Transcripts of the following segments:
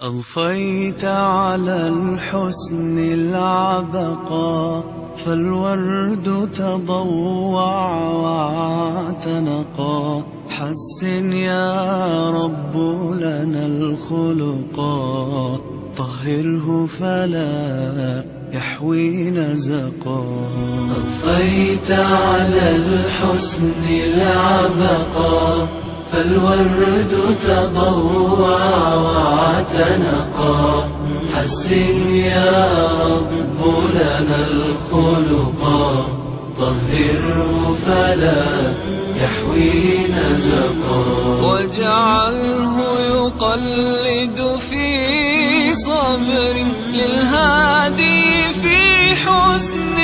أضفيت على الحسن العبقى، فالورد تضوع واعتنقا. حسن يا رب لنا الخلقا، طهره فلا يحوي نزقا. أضفيت على الحسن العبقا، فالورد تضوع واعتنقا. حسن يا رب لنا الخلقا، طهره فلا يحوي نزقا. واجعله يقلد في صبر للهادي في حسن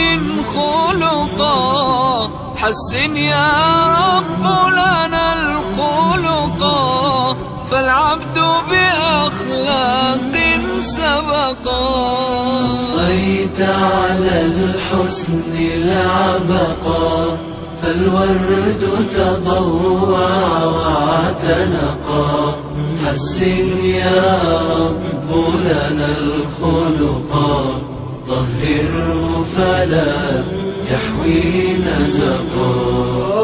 خلقا. حسن يا رب لنا الخلقا، فالعبد بأخلاق سبقا. أضفيت على الحسن العبقا، فالورد تضوع واعتنقا. حسن يا رب لنا الخلقا، طهره فلا يحوي نزقا.